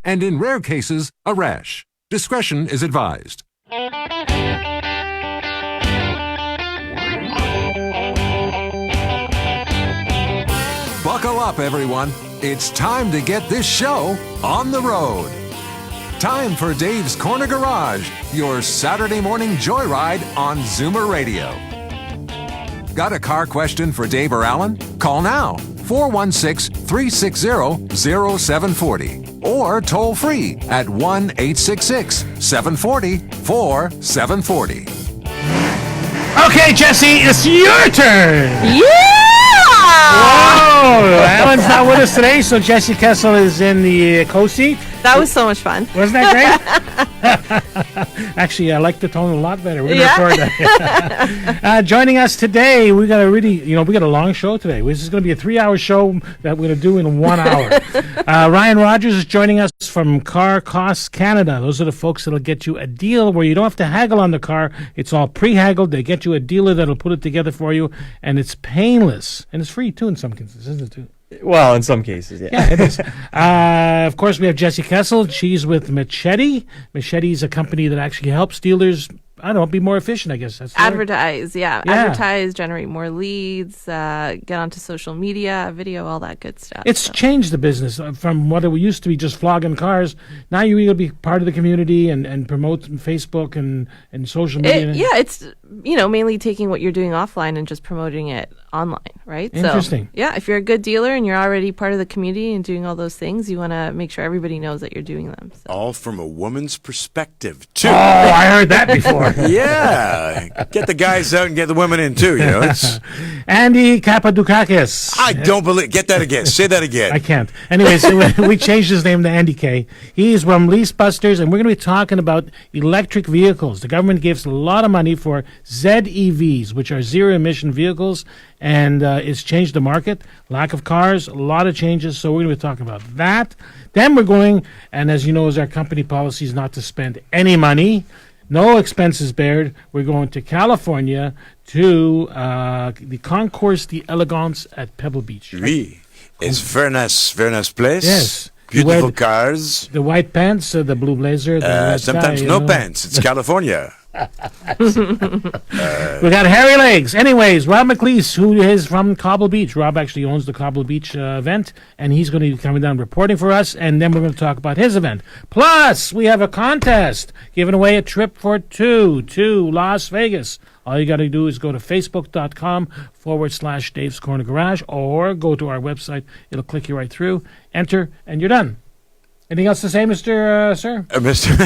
and in rare cases, a rash. Discretion is advised. Buckle up, everyone. It's time to get this show on the road. Time for Dave's Corner Garage, your Saturday morning joyride on Zoomer Radio. Got a car question for Dave or Alan? Call now, 416-360-0740. Or toll free at 1-866-740-4740. Okay, Jessi, it's your turn. Yeah! Whoa! Alan's not with us today, so Jessi Kessel is in the co-seat. That was so much fun. Wasn't that great? Actually, I like the tone a lot better. We're going to record that. Joining us today, we got a we got a long show today. This is going to be a 3-hour show that we're going to do in 1 hour. Ryan Rogers is joining us from Car Costs Canada. Those are the folks that'll get you a deal where you don't have to haggle on the car. It's all pre-haggled. They get you a dealer that'll put it together for you, and it's painless. And it's free, too, in some cases, isn't it, too? Well, in some cases, yeah. Yeah, it is. Of course, we have Jessi Kessel. She's with Machete. Machete is a company that actually helps dealers, I don't know, be more efficient, I guess. That's Advertise, yeah. Advertise, generate more leads, get onto social media, video, all that good stuff. It's changed the business from what it used to be just flogging cars. Now you're going to be part of the community and promote Facebook and social media. It's, mainly taking what you're doing offline and just promoting it online, right? Interesting. So, yeah, if you're a good dealer and you're already part of the community and doing all those things, you want to make sure everybody knows that you're doing them. So. All from a woman's perspective, too. Oh, I heard that before. Yeah. Get the guys out and get the women in, too, It's Andy Kapadukakis. I don't believe... Get that again. Say that again. I can't. Anyways, we changed his name to Andy K. He's from Lease Busters, and we're going to be talking about electric vehicles. The government gives a lot of money for ZEVs, which are zero-emission vehicles, and it's changed the market. Lack of cars, a lot of changes, so we're going to be talking about that. Then we're going, and as you know, is our company policy is not to spend any money. No expenses bared. We're going to California to the Concours d'Elegance at Pebble Beach. Oui. It's very nice place. Yes. Beautiful cars. The white pants, the blue blazer. The sometimes tie, no pants. It's California. We got hairy legs. Anyways, Rob McLeese, who is from Cobble Beach. Rob actually owns the Cobble Beach event, and he's going to be coming down reporting for us, and then we're going to talk about his event. Plus, we have a contest giving away a trip for two to Las Vegas. All you got to do is go to facebook.com/Dave's Corner Garage or go to our website. It'll click you right through. Enter, and you're done. Anything else to say, Mr. Sir? Mr.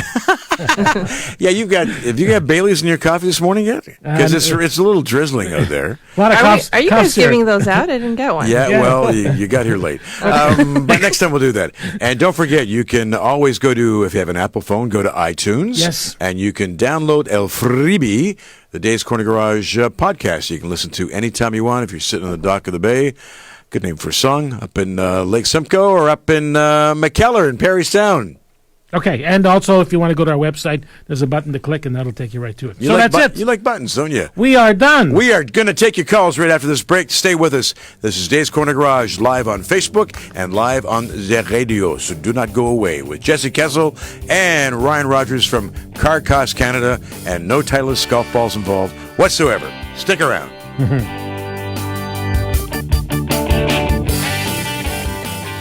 Yeah, have you got Bailey's in your coffee this morning yet? Because it's a little drizzling out there. Are you guys giving those out? I didn't get one. Yeah. Well, you got here late. But next time we'll do that. And don't forget, you can always go to, if you have an Apple phone, go to iTunes. Yes. And you can download El Freebie, the Dave's Corner Garage podcast. You can listen to anytime you want if you're sitting on the dock of the bay. Good name for a song, up in Lake Simcoe or up in McKellar in Perrystown. Okay, and also if you want to go to our website, there's a button to click, and that'll take you right to it. That's it. You like buttons, don't you? We are done. We are going to take your calls right after this break. Stay with us. This is Dave's Corner Garage, live on Facebook and live on the radio, so do not go away. With Jessi Kessel and Ryan Rogers from Car Costs Canada, and no Titleist golf balls involved whatsoever. Stick around.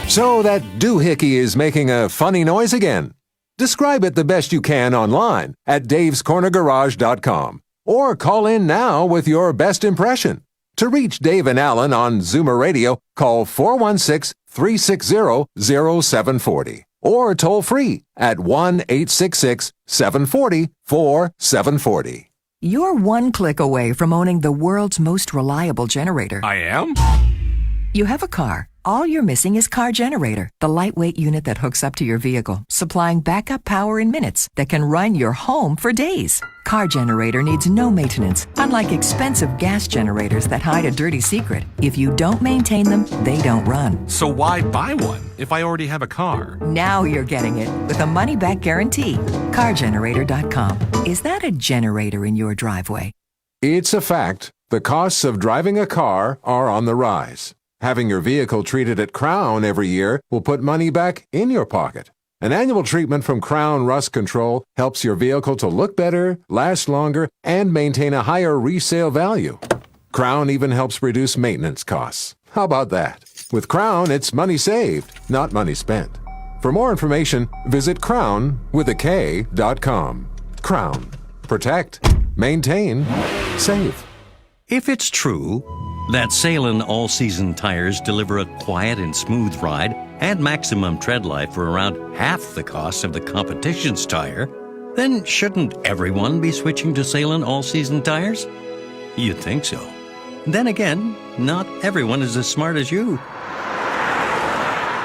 So that doohickey is making a funny noise again. Describe it the best you can online at davescornergarage.com or call in now with your best impression. To reach Dave and Alan on Zoomer Radio, call 416-360-0740 or toll free at 1-866-740-4740. You're one click away from owning the world's most reliable generator. I am? You have a car. All you're missing is Car Generator, the lightweight unit that hooks up to your vehicle, supplying backup power in minutes that can run your home for days. Car Generator needs no maintenance, unlike expensive gas generators that hide a dirty secret. If you don't maintain them, they don't run. So why buy one if I already have a car? Now you're getting it with a money-back guarantee. CarGenerator.com. Is that a generator in your driveway? It's a fact. The costs of driving a car are on the rise. Having your vehicle treated at Crown every year will put money back in your pocket. An annual treatment from Crown Rust Control helps your vehicle to look better, last longer, and maintain a higher resale value. Crown even helps reduce maintenance costs. How about that? With Crown, it's money saved, not money spent. For more information, visit crown.com. Crown. Protect, maintain, save. If it's true that Salem all-season tires deliver a quiet and smooth ride and maximum tread life for around half the cost of the competition's tire, then shouldn't everyone be switching to Salem all-season tires? You'd think so. Then again, not everyone is as smart as you.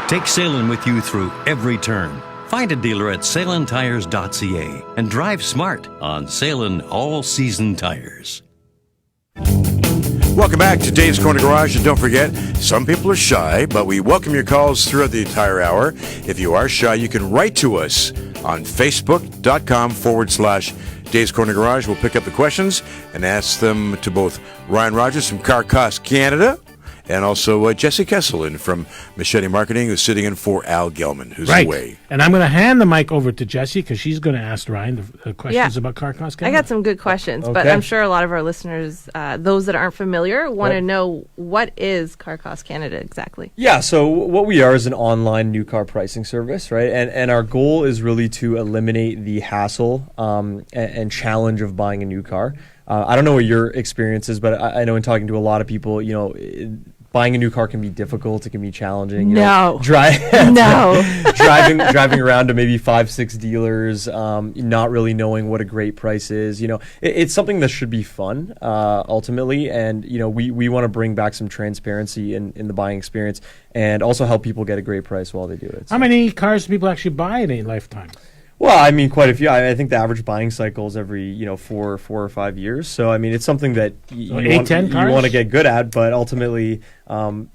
Take Salem with you through every turn. Find a dealer at salentires.ca and drive smart on Salem all-season tires. Welcome back to Dave's Corner Garage, and don't forget, some people are shy, but we welcome your calls throughout the entire hour. If you are shy, you can write to us on facebook.com/Dave's Corner Garage. We'll pick up the questions and ask them to both Ryan Rogers from Car Cost Canada and also Jessi Kessel in from Machete Marketing, who's sitting in for Al Gelman, who's away. And I'm going to hand the mic over to Jessi because she's going to ask Ryan the questions about Car Cost Canada. I got some good questions, but I'm sure a lot of our listeners, those that aren't familiar, want to know what is Car Cost Canada exactly? Yeah, so what we are is an online new car pricing service, right? And our goal is really to eliminate the hassle and challenge of buying a new car. I don't know what your experience is, but I know in talking to a lot of people, buying a new car can be difficult. It can be challenging. Driving around to maybe 5-6 dealers, not really knowing what a great price is. It's something that should be fun ultimately, and we want to bring back some transparency in the buying experience, and also help people get a great price while they do it. How many cars do people actually buy in a lifetime? Well, I mean, quite a few. I think the average buying cycle is every 4 or 5 years. So I mean, it's something that you want to get good at, but ultimately,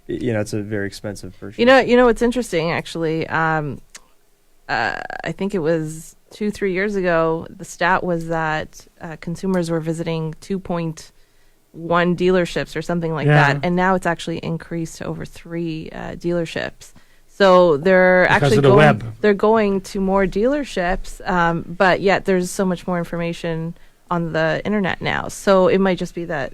it's a very expensive purchase. You know what's interesting actually. I think it was 2-3 years ago. The stat was that consumers were visiting 2.1 dealerships or something like that, and now it's actually increased to over 3 dealerships. So they're they're going to more dealerships, but yet there's so much more information on the internet now. So it might just be that,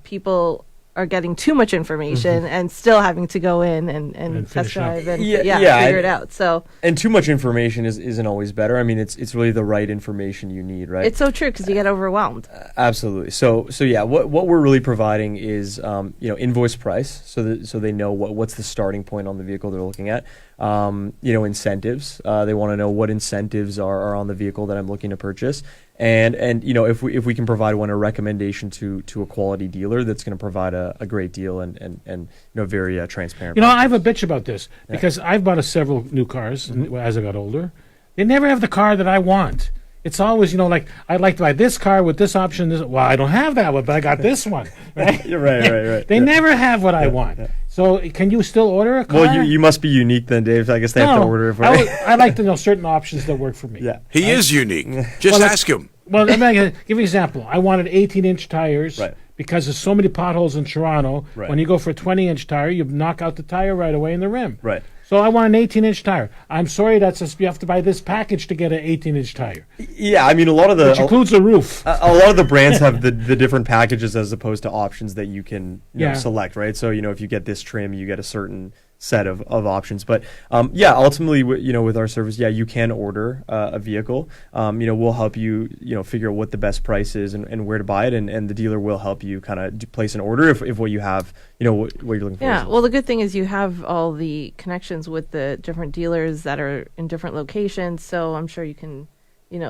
people are getting too much information and still having to go in and test drive and figure it out. So and too much information isn't always better. I mean, it's really the right information you need, right? It's so true because you get overwhelmed. Absolutely. So yeah, what we're really providing is invoice price, so they know what's the starting point on the vehicle they're looking at. Incentives. They want to know what incentives are on the vehicle that I'm looking to purchase. And if we can provide a recommendation to a quality dealer that's going to provide a great deal and very transparent. I have a bitch about this because I've bought several new cars as I got older. They never have the car that I want. It's always, like, I'd like to buy this car with this option. Well, I don't have that one, but I got this one. Right? You're right. They never have what I want. So can you still order a car? Well, you must be unique then, Dave. I guess they have to order it for you. I like to know certain options that work for me. Yeah. He is unique. Just ask him. Well, let me give you an example. I wanted 18-inch tires because there's so many potholes in Toronto. Right. When you go for a 20-inch tire, you knock out the tire right away in the rim. Right. So I want an 18-inch tire. I'm sorry, you have to buy this package to get an 18-inch tire. Yeah, I mean, which includes a roof. A lot of the brands have the different packages as opposed to options that you can select, right? So if you get this trim, you get a certain set of options. But ultimately, with our service, you can order a vehicle. We'll help you, figure out what the best price is and where to buy it, and the dealer will help you kind of place an order if what you have, what you're looking for. Yeah, well, the good thing is you have all the connections with the different dealers that are in different locations, so I'm sure you can, be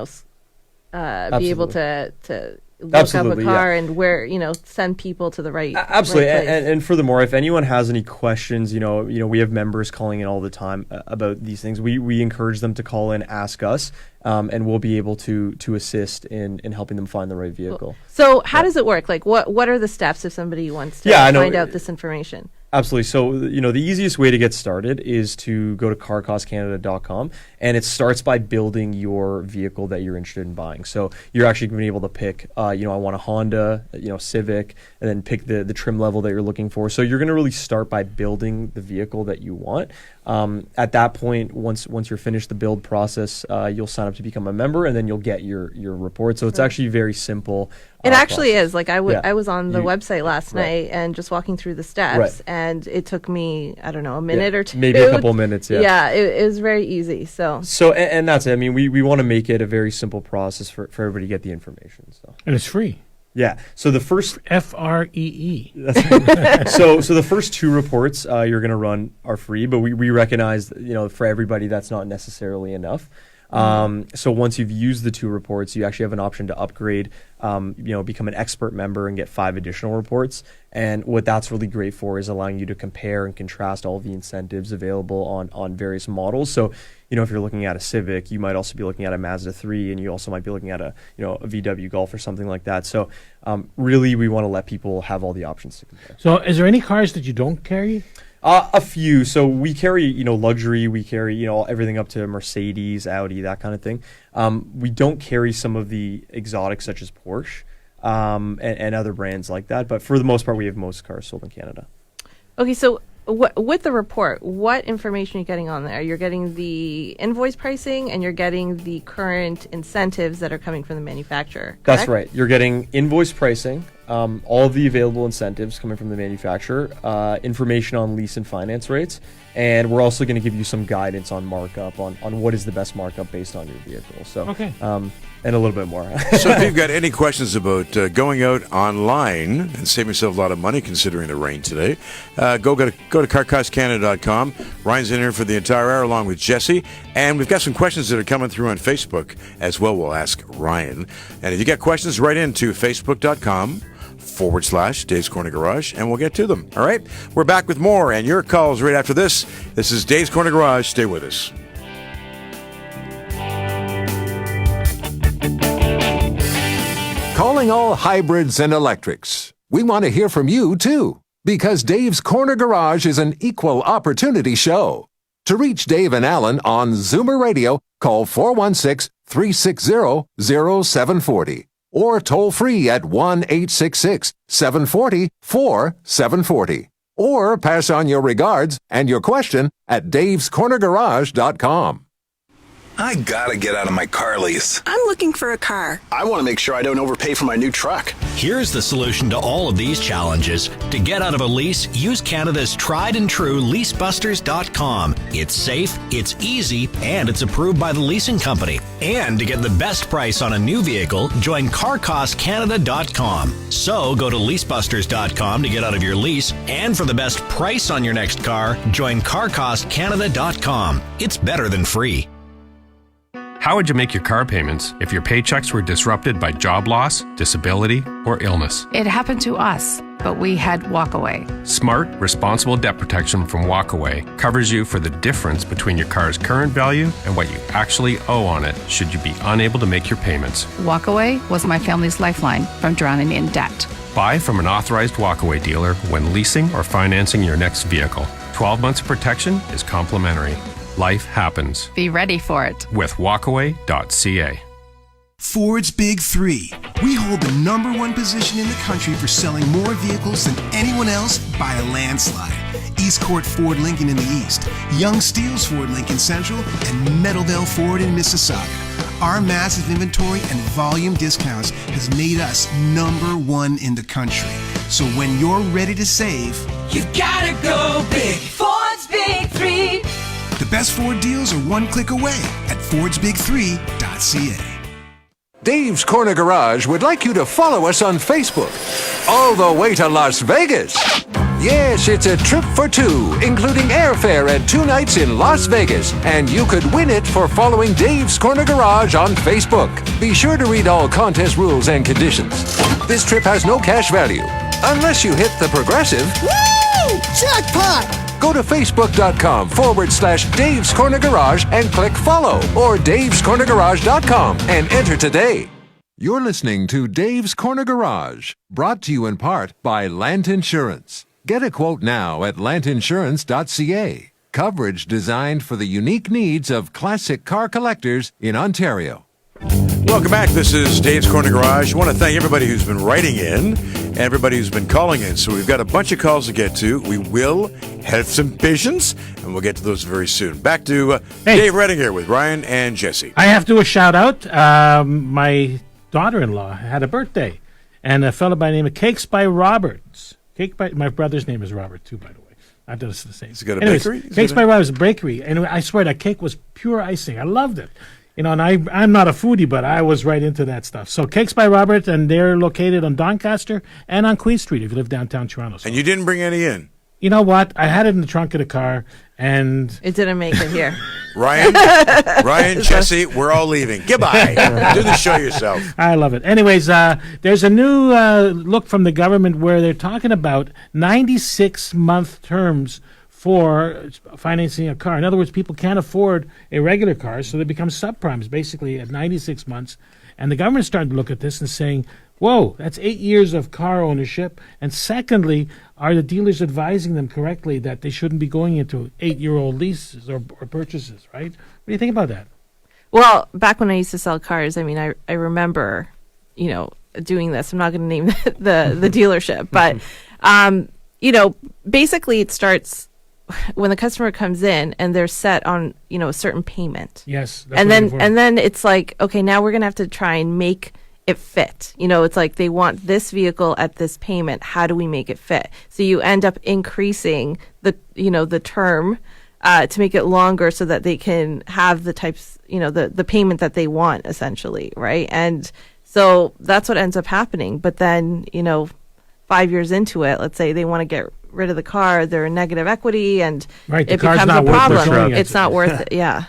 able to look up a car and where send people to the right absolutely right place. And furthermore, if anyone has any questions, we have members calling in all the time about these things. We encourage them to call in, ask us, and we'll be able to assist in helping them find the right vehicle. So how does it work? Like what are the steps if somebody wants to find out this information? Absolutely. So, the easiest way to get started is to go to carcostcanada.com, and it starts by building your vehicle that you're interested in buying. So you're actually going to be able to pick, I want a Honda, Civic, and then pick the trim level that you're looking for. So you're going to really start by building the vehicle that you want. At that point, once you're finished the build process, you'll sign up to become a member, and then you'll get your report. So it's actually very simple. It actually process. is. Like I was on the website last night and just walking through the steps, and it took me, I don't know, a minute or two. Maybe a couple of minutes, Yeah, it was very easy. So and that's it. I mean, we want to make it a very simple process for everybody to get the information. So And it's free. yeah. So the first FREE. so the first 2 reports you're going to run are free, but we recognize, for everybody that's not necessarily enough. So once you've used the 2 reports, you actually have an option to upgrade, become an expert member and get 5 additional reports. And what that's really great for is allowing you to compare and contrast all the incentives available on various models. So, if you're looking at a Civic, you might also be looking at a Mazda 3, and you also might be looking at a VW Golf or something like that. So really, we want to let people have all the options to compare. So is there any cars that you don't carry? A few. So we carry, luxury. We carry, everything up to Mercedes, Audi, that kind of thing. We don't carry some of the exotics such as Porsche and other brands like that. But for the most part, we have most cars sold in Canada. okay, so with the report, what information are you getting on there? You're getting the invoice pricing, and you're getting the current incentives that are coming from the manufacturer. Correct? That's right. You're getting invoice pricing, all of the available incentives coming from the manufacturer, information on lease and finance rates, and we're also going to give you some guidance on markup, on what is the best markup based on your vehicle. So, Okay. And a little bit more. So if you've got any questions about going out online and saving yourself a lot of money considering the rain today, go to carcostcanada.com. Ryan's in here for the entire hour along with Jessi. And we've got some questions that are coming through on Facebook as well. We'll ask Ryan. And if you got questions, write into facebook.com/Dave's Corner Garage, and we'll get to them. All right? We're back with more and your calls right after this. This is Dave's Corner Garage. Stay with us. Calling all hybrids and electrics. We want to hear from you, too, because Dave's Corner Garage is an equal opportunity show. To reach Dave and Alan on Zoomer Radio, call 416-360-0740 or toll free at 1-866-740-4740. Or pass on your regards and your question at davescornergarage.com. I gotta get out of my car lease. I'm looking for a car. I want to make sure I don't overpay for my new truck. Here's the solution to all of these challenges. To get out of a lease, use Canada's tried and true leasebusters.com. It's safe, it's easy, and it's approved by the leasing company. And to get the best price on a new vehicle, join carcostcanada.com. So go to leasebusters.com to get out of your lease, and for the best price on your next car, join carcostcanada.com. It's better than free. How would you make your car payments if your paychecks were disrupted by job loss, disability, or illness? It happened to us, but we had Walkaway. Smart, responsible debt protection from Walkaway covers you for the difference between your car's current value and what you actually owe on it should you be unable to make your payments. Walkaway was my family's lifeline from drowning in debt. Buy from an authorized Walkaway dealer when leasing or financing your next vehicle. 12 months of protection is complimentary. Life happens. Be ready for it with walkaway.ca. Ford's Big Three. We hold the #1 position in the country for selling more vehicles than anyone else by a landslide. East Court Ford Lincoln in the East, Young Steels Ford Lincoln Central, and Meadowvale Ford in Mississauga. Our massive inventory and volume discounts has made us #1 in the country. So when you're ready to save, you've gotta go big. Ford's Big Three. The best Ford deals are one click away at fordsbig3.ca. Dave's Corner Garage would like you to follow us on Facebook. All the way to Las Vegas. Yes, it's a trip for 2, including airfare and 2 nights in Las Vegas. And you could win it for following Dave's Corner Garage on Facebook. Be sure to read all contest rules and conditions. This trip has no cash value, unless you hit the progressive. Woo! Jackpot! Go to facebook.com/Dave's Corner Garage and click follow, or davescornergarage.com and enter today. You're listening to Dave's Corner Garage, brought to you in part by Lant Insurance. Get a quote now at lantinsurance.ca. Coverage designed for the unique needs of classic car collectors in Ontario. Welcome back. This is Dave's Corner Garage. I want to thank everybody who's been writing in everybody who's been calling in. So we've got a bunch of calls to get to. We will have some patience, and we'll get to those very soon. Back to Dave Redding here with Ryan and Jessi. I have to do a shout out. My daughter-in-law had a birthday, and a fellow by the name of Cakes by Roberts. My brother's name is Robert too, by the way. I've done this the same. Has it got a bakery? Cakes by Roberts, a bakery, and I swear that cake was pure icing. I loved it. And I'm not a foodie, but I was right into that stuff. So Cakes by Robert, and they're located on Doncaster and on Queen Street if you live downtown Toronto. So, and you didn't bring any in? You know what? I had it in the trunk of the car, and it didn't make it here. Ryan, Jessi, we're all leaving. Goodbye. Do the show yourself. I love it. Anyways, there's a new look from the government where they're talking about 96-month terms for financing a car. In other words, people can't afford a regular car, so they become subprimes basically at 96 months. And the government's starting to look at this and saying, whoa, that's 8 years of car ownership. And secondly, are the dealers advising them correctly that they shouldn't be going into 8-year-old leases or purchases, right? What do you think about that? Well, back when I used to sell cars, I mean, I remember, doing this. I'm not going to name the dealership, but, basically it starts when the customer comes in and they're set on, a certain payment. Yes. And then it's like, okay, now we're going to have to try and make it fit. It's like they want this vehicle at this payment. How do we make it fit? So you end up increasing the term to make it longer so that they can have the types, the payment that they want essentially, right? And so that's what ends up happening. But then, 5 years into it, let's say they want to get rid of the car, they're in negative equity, and it becomes a problem. It's not worth it. Yeah.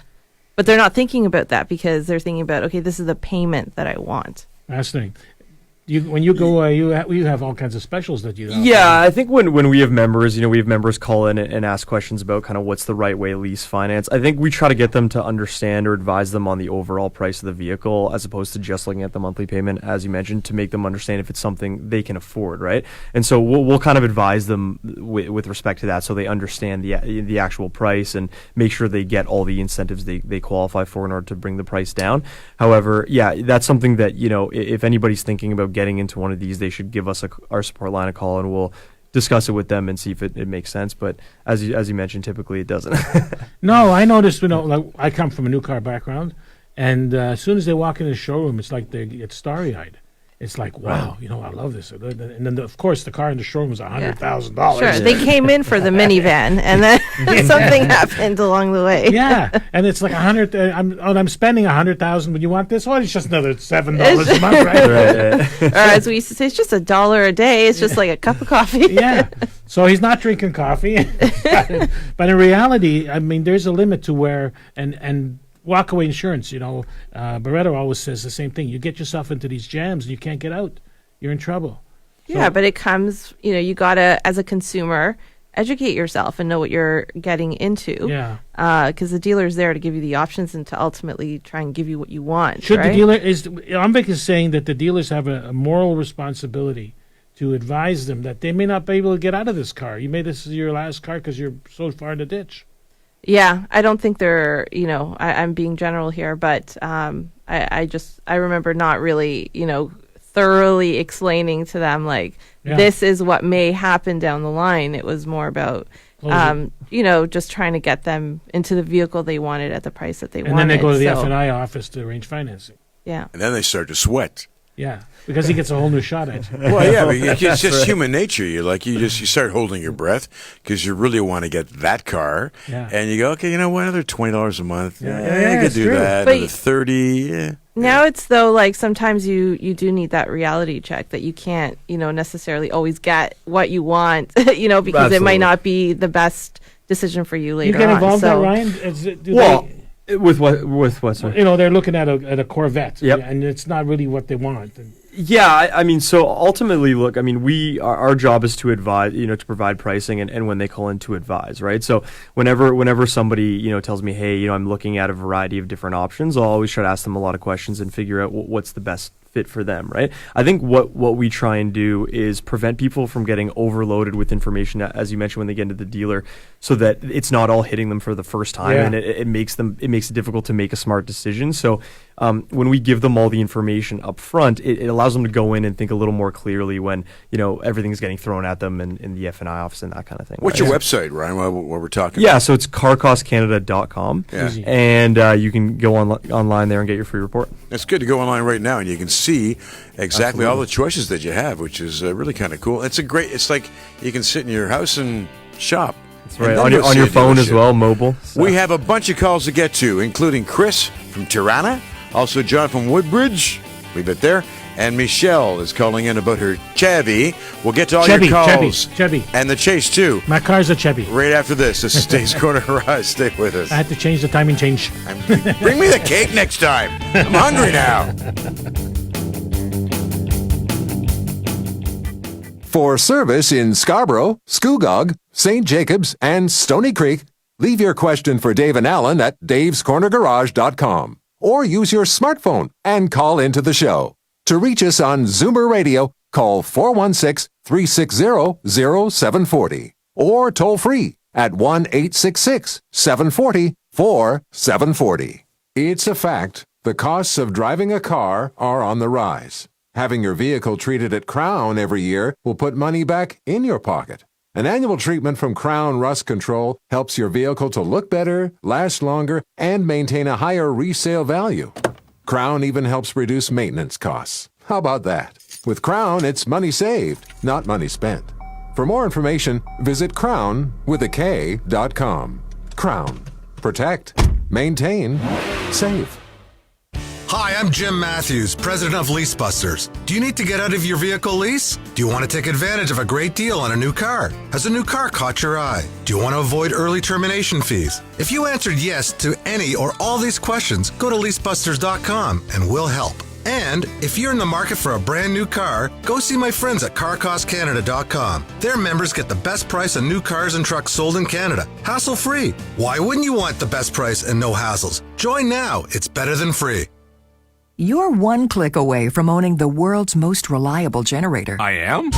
But they're not thinking about that because they're thinking about, okay, this is the payment that I want. Fascinating. When you go, you have all kinds of specials that you have. Yeah, I think when we have members, we have members call in and ask questions about kind of what's the right way lease finance. I think we try to get them to understand or advise them on the overall price of the vehicle as opposed to just looking at the monthly payment, as you mentioned, to make them understand if it's something they can afford, right? And so we'll kind of advise them with respect to that so they understand the actual price and make sure they get all the incentives they qualify for in order to bring the price down. However, yeah, that's something that, if anybody's thinking about getting into one of these, they should give us our support line a call, and we'll discuss it with them and see if it makes sense. But as you mentioned, typically it doesn't. No, I noticed. Like I come from a new car background, and as soon as they walk into the showroom, it's like they get starry-eyed. It's like, wow, I love this. And then, of course, the car in the showroom was $100,000. Sure, they came in for the minivan, and then something happened along the way. Yeah, and it's like I'm spending $100,000. But you want this? Oh, it's just another $7 a month, right? Or as we used to say, it's just $1 a day. It's just like a cup of coffee. Yeah. So he's not drinking coffee, but in reality, I mean, there's a limit to where and. Walkaway insurance, Barreto always says the same thing. You get yourself into these jams and you can't get out. You're in trouble. Yeah, but it comes, you got to, as a consumer, educate yourself and know what you're getting into. Yeah. Because the dealer's there to give you the options and to ultimately try and give you what you want. Should the dealer, Ambik is saying that the dealers have a moral responsibility to advise them that they may not be able to get out of this car. This is your last car because you're so far in the ditch. Yeah, I don't think they're, I'm being general here, but I remember not really, thoroughly explaining to them, this is what may happen down the line. It was more about, just trying to get them into the vehicle they wanted at the price that they wanted. And then they go to the F&I office to arrange financing. Yeah. And then they start to sweat. Yeah, because he gets a whole new shot at you. Well, yeah, but it's just human nature. You start holding your breath because you really want to get that car, and you go, okay, another $20 a month. Yeah, I could do that. But another $30. Yeah. Now it's though sometimes you do need that reality check that you can't necessarily always get what you want because Absolutely. It might not be the best decision for you later on. You get involved in that, Ryan? With what? Sorry? They're looking at a Corvette, yep. And it's not really what they want. Yeah, I mean, so ultimately, look, I mean, our job is to advise, to provide pricing, and when they call in to advise, right? So whenever somebody, tells me, hey, I'm looking at a variety of different options, I'll always try to ask them a lot of questions and figure out what's the best fit for them, right? I think what we try and do is prevent people from getting overloaded with information, as you mentioned, when they get into the dealer, so that it's not all hitting them for the first time, and it makes it difficult to make a smart decision. So when we give them all the information up front, it allows them to go in and think a little more clearly when everything's getting thrown at them in the F&I office and that kind of thing. What's your website, Ryan, while we're talking? Yeah, so it's carcostcanada.com, and you can go online there and get your free report. It's good to go online right now, and you can see exactly all the choices that you have, which is really kind of cool. It's like you can sit in your house and shop. That's right, on your phone as well, mobile. So. We have a bunch of calls to get to, including Chris from Tirana, also John from Woodbridge, leave it there, and Michelle is calling in about her Chevy. We'll get to all your calls. Chevy. And the Chase, too. My car's a Chevy. Right after this. This is Dave's Corner Garage. Stay with us. I had to change the timing change. Bring me the cake next time. I'm hungry now. For service in Scarborough, Scugog, St. Jacobs, and Stony Creek, leave your question for Dave and Alan at davescornergarage.com or use your smartphone and call into the show. To reach us on Zoomer Radio, call 416-360-0740 or toll free at 1-866-740-4740. It's a fact. The costs of driving a car are on the rise. Having your vehicle treated at Crown every year will put money back in your pocket. An annual treatment from Crown Rust Control helps your vehicle to look better, last longer, and maintain a higher resale value. Crown even helps reduce maintenance costs. How about that? With Crown, it's money saved, not money spent. For more information, visit crown.com. Crown. Protect. Maintain. Save. Hi, I'm Jim Matthews, president of Lease Busters. Do you need to get out of your vehicle lease? Do you want to take advantage of a great deal on a new car? Has a new car caught your eye? Do you want to avoid early termination fees? If you answered yes to any or all these questions, go to leasebusters.com and we'll help. And if you're in the market for a brand new car, go see my friends at carcostcanada.com. Their members get the best price on new cars and trucks sold in Canada, hassle-free. Why wouldn't you want the best price and no hassles? Join now. It's better than free. You're one click away from owning the world's most reliable generator. I am?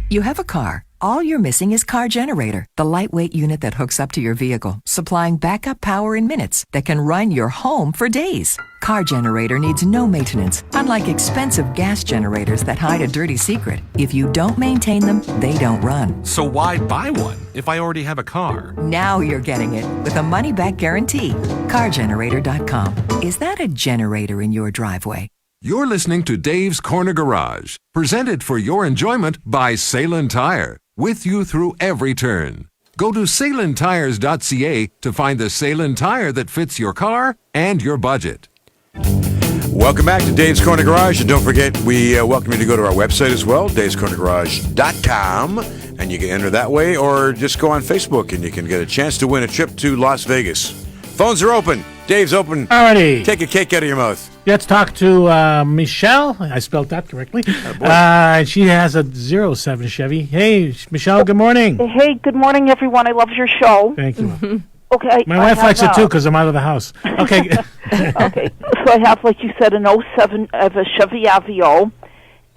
You have a car. All you're missing is Car Generator, the lightweight unit that hooks up to your vehicle, supplying backup power in minutes that can run your home for days. Car Generator needs no maintenance, unlike expensive gas generators that hide a dirty secret. If you don't maintain them, they don't run. So why buy one if I already have a car? Now you're getting it with a money-back guarantee. CarGenerator.com. Is that a generator in your driveway? You're listening to Dave's Corner Garage, presented for your enjoyment by Salem Tire, with you through every turn. Go to salentires.ca to find the Salem Tire that fits your car and your budget. Welcome back to Dave's Corner Garage, and don't forget, we welcome you to go to our website as well, davescornergarage.com, and you can enter that way, or just go on Facebook and you can get a chance to win a trip to Las Vegas. Phones are open. Dave's open. Alrighty. Take a cake out of your mouth. Let's talk to Michelle. I spelled that correctly. She has a 07 Chevy. Hey, Michelle, good morning. Hey, good morning, everyone. I love your show. Thank you. Okay. My wife likes it too because I'm out of the house. Okay. Okay. So I have, like you said, an 07 of a Chevy Aveo,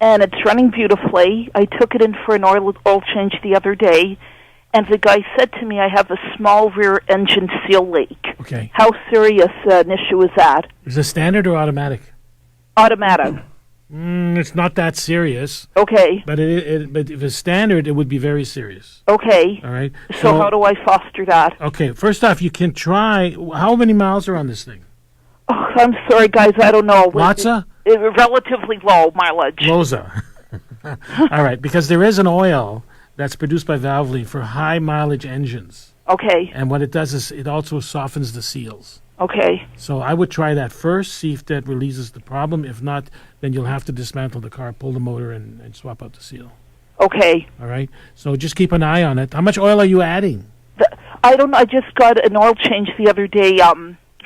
and it's running beautifully. I took it in for an oil change the other day, and the guy said to me I have a small rear engine seal leak. Okay. How serious an issue is that? Is it standard or automatic? Automatic. It's not that serious. Okay. But but if it's standard, it would be very serious. Okay. All right. So how do I foster that? Okay. First off, you can try. How many miles are on this thing? Oh, I'm sorry, guys. I don't know. Lots of? Relatively low mileage. Loza. All right. Because there is an oil that's produced by Valvoline for high mileage engines. Okay. And what it does is it also softens the seals. Okay. So I would try that first, see if that releases the problem. If not, then you'll have to dismantle the car, pull the motor, and swap out the seal. Okay. All right? So just keep an eye on it. How much oil are you adding? I don't know. I just got an oil change the other day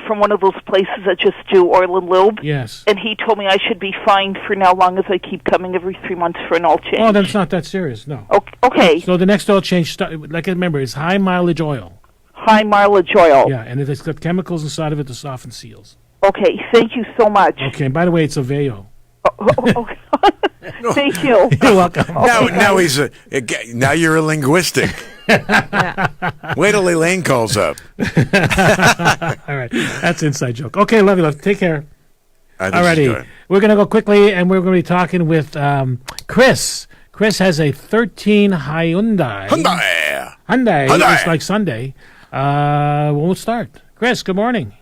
from one of those places that just do oil and lube. Yes. And he told me I should be fine for now, long as I keep coming every 3 months for an oil change. Oh, that's not that serious, no. Okay. So the next oil change, like remember, is high mileage oil. High mileage oil. Yeah, and it's got chemicals inside of it to soften seals. Okay, thank you so much. Okay, and by the way, it's Aveo. Thank you. You're welcome. Now you're a linguistic. Wait till Elaine calls up. All right, that's an inside joke. Okay, love you, love. Take care. Alrighty, we're gonna go quickly, and we're gonna be talking with Chris. Chris has a 13 Hyundai. Hyundai. It's like Sunday. We'll start. Chris, good morning.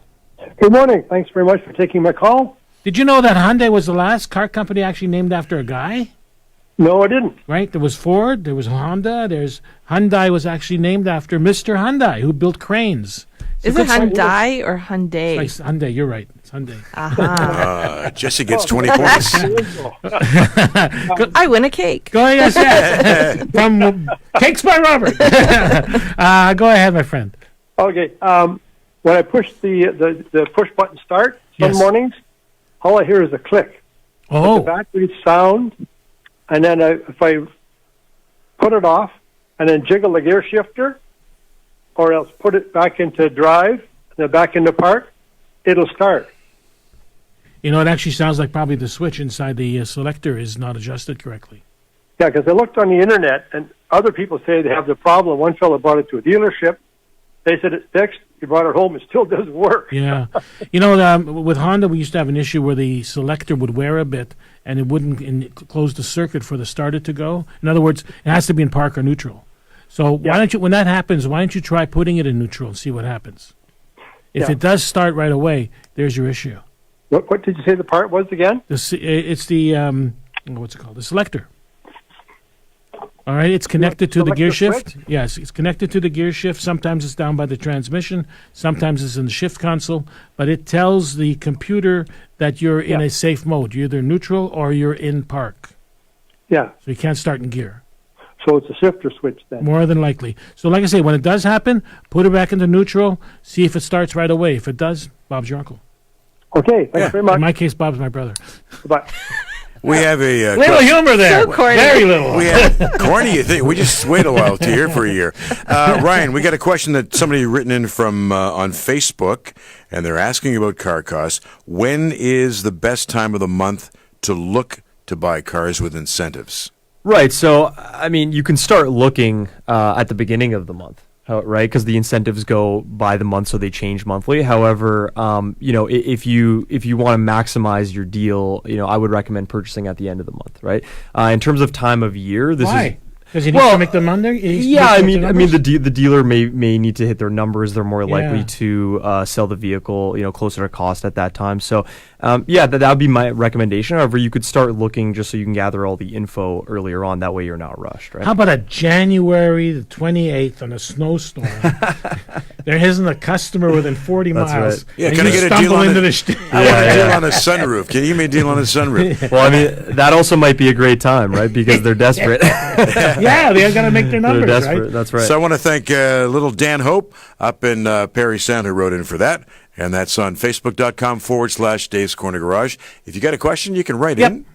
Good morning. Thanks very much for taking my call. Did you know that Hyundai was the last car company actually named after a guy? No, I didn't. Right? There was Ford, there was Honda, there's Hyundai was actually named after Mr. Hyundai, who built cranes. Is it Hyundai or Hyundai? It's like Hyundai, you're right. It's Hyundai. Jesse gets 20 points. I win a cake. Go ahead, yes. From Cakes by Robert. Go ahead, my friend. Okay. When I push the push button start, some mornings, all I hear is a click. Oh. The battery sound, and then if I put it off and then jiggle the gear shifter, or else put it back into drive and then back into park, it'll start. You know, it actually sounds like probably the switch inside the selector is not adjusted correctly. Yeah, because I looked on the internet, and other people say they have the problem. One fellow brought it to a dealership. They said it's fixed. He brought it home. It still doesn't work. Yeah. You know, with Honda, we used to have an issue where the selector would wear a bit, and it wouldn't close the circuit for the starter to go. In other words, it has to be in park or neutral. So why don't you, when that happens, why don't you try putting it in neutral and see what happens? If it does start right away, there's your issue. What did you say the part was again? It's the, what's it called? The selector. All right, it's connected to the gear shift. Switch? Yes, it's connected to the gear shift. Sometimes it's down by the transmission. Sometimes it's in the shift console. But it tells the computer that you're in a safe mode. You're either neutral or you're in park. Yeah. So you can't start in gear. So it's a shifter switch then? More than likely. So like I say, when it does happen, put it back into neutral. See if it starts right away. If it does, Bob's your uncle. Okay, thanks very much. In my case, Bob's my brother. Goodbye. We have a little humor there. So corny. Very little. We have corny. You think we just wait a while to here for a year. Ryan, we got a question that somebody written in from on Facebook, and they're asking about car costs. When is the best time of the month to look to buy cars with incentives? Right. So, I mean, you can start looking at the beginning of the month. Right, because the incentives go by the month, so they change monthly. However, you know, if you want to maximize your deal, you know, I would recommend purchasing at the end of the month. Right. In terms of time of year, this is. Does he need to make the Monday? Yeah, I mean, the dealer may need to hit their numbers. They're more likely to sell the vehicle, you know, closer to cost at that time. So, that would be my recommendation. However, you could start looking just so you can gather all the info earlier on. That way, you're not rushed. Right? How about a January the 28th on a snowstorm? There isn't a customer within 40 miles. Right. Yeah, and can I get a deal on into I want a deal on a sunroof. Can you give me a deal on a sunroof? Well, I mean, that also might be a great time, right? Because they're desperate. Yeah, they've got to make their numbers, They're desperate. right? That's right. So I want to thank little Dan Hope up in Perry Sound who wrote in for that. And that's on Facebook.com/Dave's Corner Garage. If you got a question, you can write in.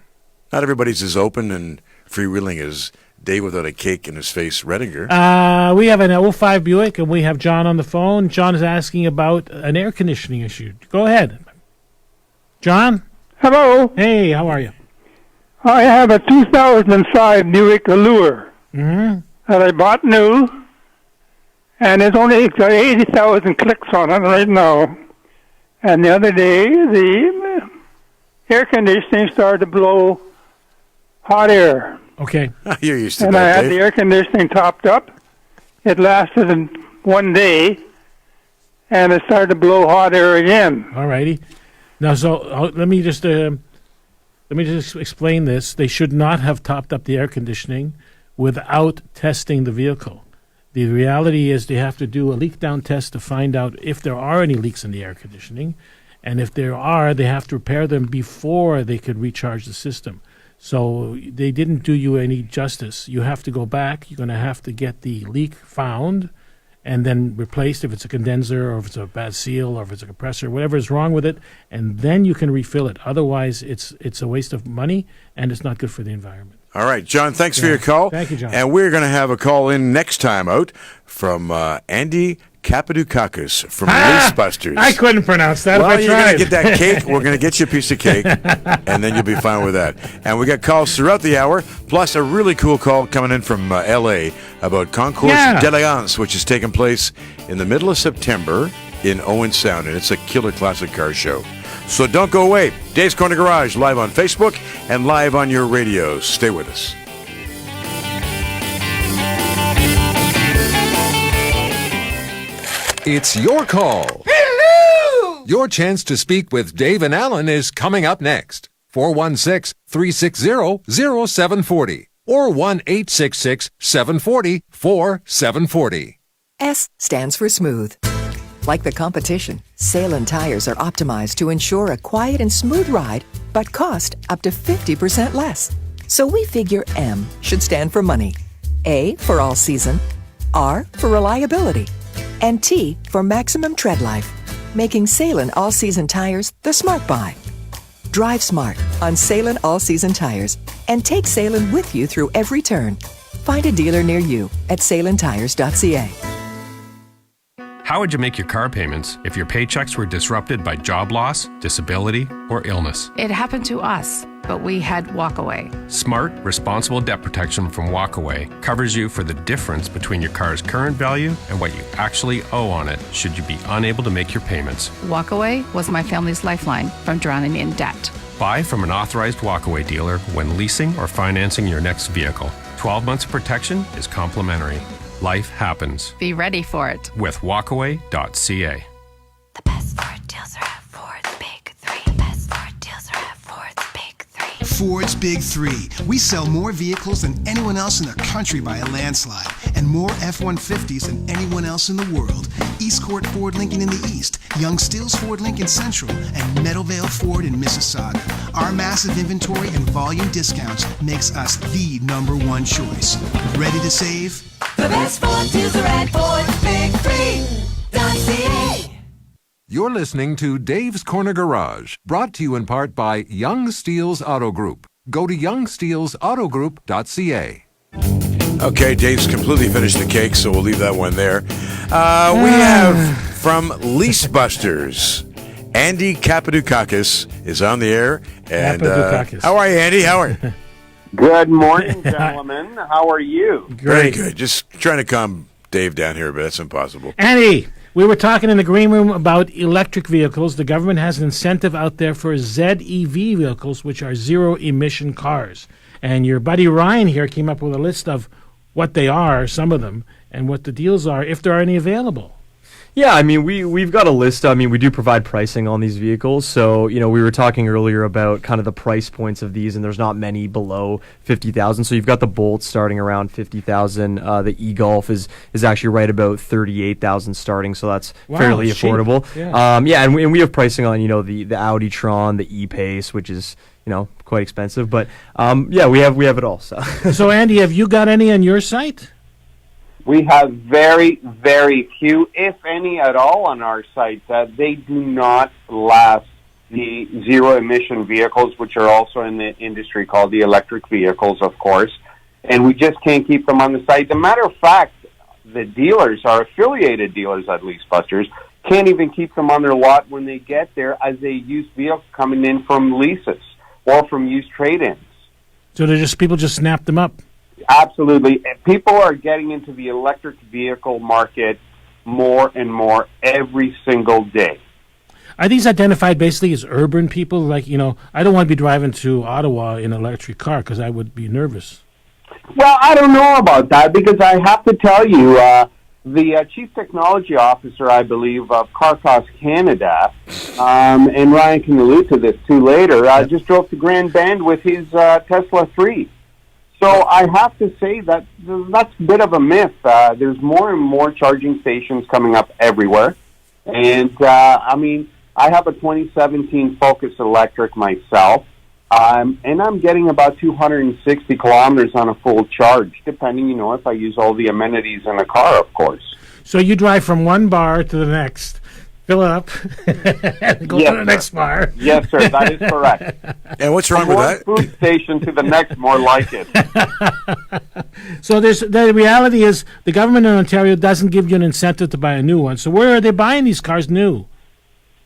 Not everybody's as open and freewheeling as Dave without a cake in his face, Redinger. We have an 05 Buick, and we have John on the phone. John is asking about an air conditioning issue. Go ahead. John? Hello. Hey, how are you? I have a 2005 Buick Allure that I bought new, and it's only got 80,000 clicks on it right now. And the other day, the air conditioning started to blow hot air. Okay. You're used to and that, I had Dave. the air conditioning topped up. It lasted in 1 day, and it started to blow hot air again. All righty. Now, so let me just explain this. They should not have topped up the air conditioning without testing the vehicle. The reality is they have to do a leak down test to find out if there are any leaks in the air conditioning. And if there are, they have to repair them before they could recharge the system. So they didn't do you any justice. You have to go back. You're going to have to get the leak found and then replaced if it's a condenser or if it's a bad seal or if it's a compressor, whatever is wrong with it, and then you can refill it. Otherwise, it's a waste of money and it's not good for the environment. All right, John, thanks for your call. Thank you, John. And we're going to have a call in next time out from Andy Kapadukakis from Lease Busters. I couldn't pronounce that Well, if I you're tried. going to get that cake. We're going to get you a piece of cake, and then you'll be fine with that. And we got calls throughout the hour, plus a really cool call coming in from L.A. about Concours d'Elegance, which is taking place in the middle of September in Owen Sound, and it's a killer classic car show. So don't go away. Dave's Corner Garage, live on Facebook and live on your radios. Stay with us. It's your call. Hello! Your chance to speak with Dave and Alan is coming up next. 416-360-0740 or 1-866-740-4740. S stands for smooth. Like the competition, Salem tires are optimized to ensure a quiet and smooth ride, but cost up to 50% less. So we figure M should stand for money, A for all season, R for reliability, and T for maximum tread life, making Salem all-season tires the smart buy. Drive smart on Salem all-season tires and take Salem with you through every turn. Find a dealer near you at salentires.ca. How would you make your car payments if your paychecks were disrupted by job loss, disability, or illness? It happened to us, but we had walkaway. Smart, responsible debt protection from Walkaway covers you for the difference between your car's current value and what you actually owe on it should you be unable to make your payments. Walkaway was my family's lifeline from drowning in debt. Buy from an authorized Walkaway dealer when leasing or financing your next vehicle. 12 months of protection is complimentary. Life happens. Be ready for it. With walkaway.ca. The best Ford deals are at Ford's Big Three. Best Ford deals are at Ford's Big Three. Ford's Big Three. We sell more vehicles than anyone else in the country by a landslide, and more F-150s than anyone else in the world. East Court Ford Lincoln in the East, Young Steels Ford Lincoln Central, and Meadowvale Ford in Mississauga. Our massive inventory and volume discounts makes us the #1 choice. Ready to save? The best Ford deals are at Ford's Big Three.ca. You're listening to Dave's Corner Garage, brought to you in part by Young Steels Auto Group. Go to youngsteelsautogroup.ca. Okay, Dave's completely finished the cake, so we'll leave that one there. We have from Lease Busters, Andy Kapadukakis is on the air. And how are you, Andy? How are you? Good morning, gentlemen. How are you? Very good. Just trying to calm Dave down here, but that's impossible. Andy, we were talking in the green room about electric vehicles. The government has an incentive out there for ZEV vehicles, which are zero-emission cars. And your buddy Ryan here came up with a list of what they are, some of them, and what the deals are, if there are any available. Yeah, I mean, we've got a list. I mean, we do provide pricing on these vehicles. So, you know, we were talking earlier about kind of the price points of these, and there's not many below $50,000. So you've got the Bolt starting around $50,000. The e-Golf is actually right about $38,000 starting, so that's fairly affordable. Yeah. And we have pricing on, you know, the Audi Tron, the E-Pace, which is, you know, quite expensive. But we have it all. So, So Andy, have you got any on your site? We have very, very few, if any at all, on our site. They do not last the zero-emission vehicles, which are also in the industry called the electric vehicles, of course. And we just can't keep them on the site. As a matter of fact, the dealers, our affiliated dealers at Lease Busters, can't even keep them on their lot when they get there as a used vehicle coming in from leases or from used trade-ins. So people just snap them up? Absolutely. People are getting into the electric vehicle market more and more every single day. Are these identified basically as urban people? Like, you know, I don't want to be driving to Ottawa in an electric car because I would be nervous. Well, I don't know about that because I have to tell you, the Chief Technology Officer, I believe, of Car Cost Canada, and Ryan can allude to this too later, just drove to Grand Bend with his Tesla 3. So I have to say that that's a bit of a myth. There's more and more charging stations coming up everywhere. And, I mean, I have a 2017 Focus Electric myself, and I'm getting about 260 kilometers on a full charge, depending, you know, if I use all the amenities in the car, of course. So you drive from one bar to the next fill it up, and go to the next bar. Yes, sir. That is correct. And what's wrong with that? Food station to the next, more like it. So the reality is the government in Ontario doesn't give you an incentive to buy a new one. So where are they buying these cars new?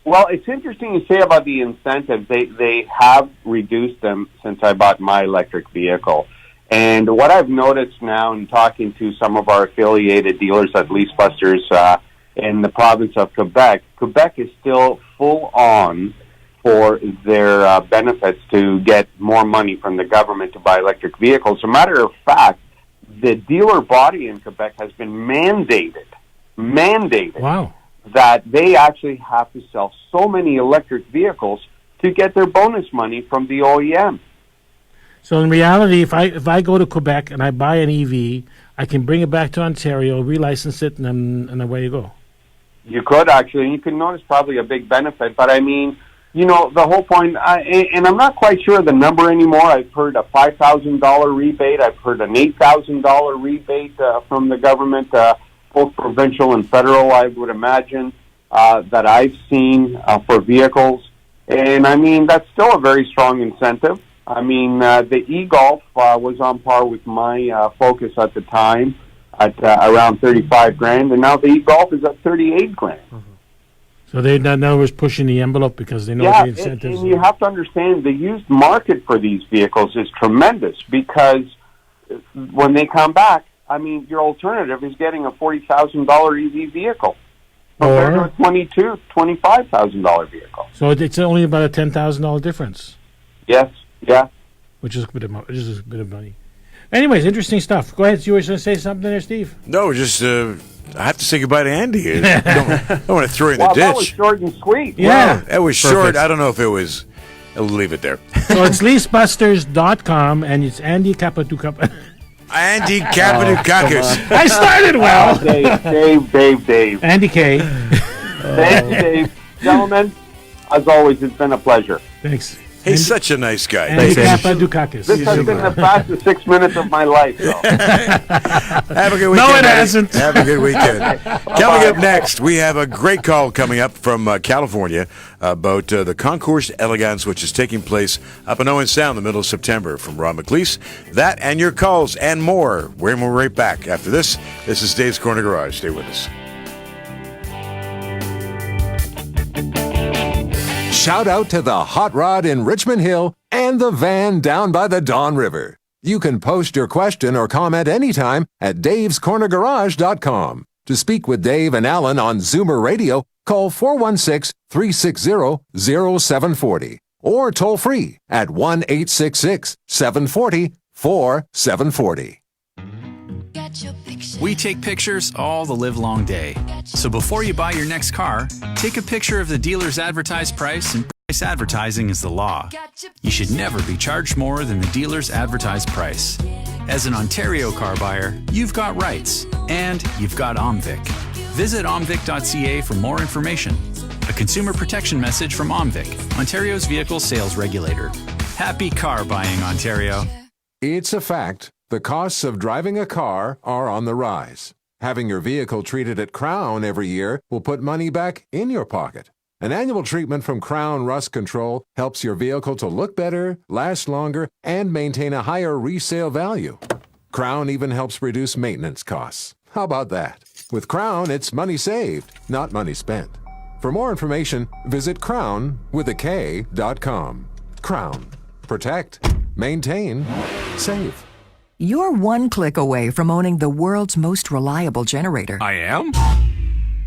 Well, it's interesting you say about the incentives. They have reduced them since I bought my electric vehicle. And what I've noticed now in talking to some of our affiliated dealers at LeaseBusters in the province of Quebec, Quebec is still full on for their benefits to get more money from the government to buy electric vehicles. As a matter of fact, the dealer body in Quebec has been mandated Wow. that they actually have to sell so many electric vehicles to get their bonus money from the OEM. So in reality, if I go to Quebec and I buy an EV, I can bring it back to Ontario, relicense it, and away you go. You could actually. You can notice probably a big benefit, but I mean, the whole point, and I'm not quite sure of the number anymore. I've heard a $5,000 rebate. I've heard an $8,000 rebate from the government, both provincial and federal, I would imagine, that I've seen for vehicles. And I mean, that's still a very strong incentive. I mean, the e-Golf was on par with my Focus at the time at around $35,000, and now the e-Golf is at $38,000. So they're in other words pushing the envelope because they know the incentives. And you have to understand the used market for these vehicles is tremendous because when they come back, I mean, your alternative is getting a $40,000 EV vehicle compared to a $25,000 vehicle. So it's only about a $10,000 difference. Yes. Yeah. Which is a bit of money. Anyways, interesting stuff. Go ahead. You were going to say something there, Steve? No, just I have to say goodbye to Andy. I don't want to throw you in the ditch. That was short and sweet. Yeah. Well, it was short. I don't know if it was. I'll leave it there. So it's leasebusters.com, and it's Andy Capaducap. Andy Capadukakis. I started well. Dave. Andy K. Thank you, Dave. Gentlemen, as always, it's been a pleasure. Thanks. He's such a nice guy. Andy Capadukakis. This has been the fastest 6 minutes of my life, though. Have a good weekend. No, it hasn't. Have a good weekend. Coming up next, we have a great call coming up from California about the Concours Elegance, which is taking place up in Owen Sound in the middle of September from Ron McLeese. That and your calls and more. We're right back after this. This is Dave's Corner Garage. Stay with us. Shout out to the Hot Rod in Richmond Hill and the van down by the Don River. You can post your question or comment anytime at davescornergarage.com. To speak with Dave and Alan on Zoomer Radio, call 416-360-0740 or toll free at 1-866-740-4740. We take pictures all the livelong day. So before you buy your next car, take a picture of the dealer's advertised price, and price advertising is the law. You should never be charged more than the dealer's advertised price. As an Ontario car buyer, you've got rights, and you've got OMVIC. Visit omvic.ca for more information. A consumer protection message from OMVIC, Ontario's vehicle sales regulator. Happy car buying, Ontario. It's a fact. The costs of driving a car are on the rise. Having your vehicle treated at Crown every year will put money back in your pocket. An annual treatment from Crown Rust Control helps your vehicle to look better, last longer, and maintain a higher resale value. Crown even helps reduce maintenance costs. How about that? With Crown, it's money saved, not money spent. For more information, visit crownwithak.com. Crown. Protect. Maintain. Save. You're one click away from owning the world's most reliable generator. I am?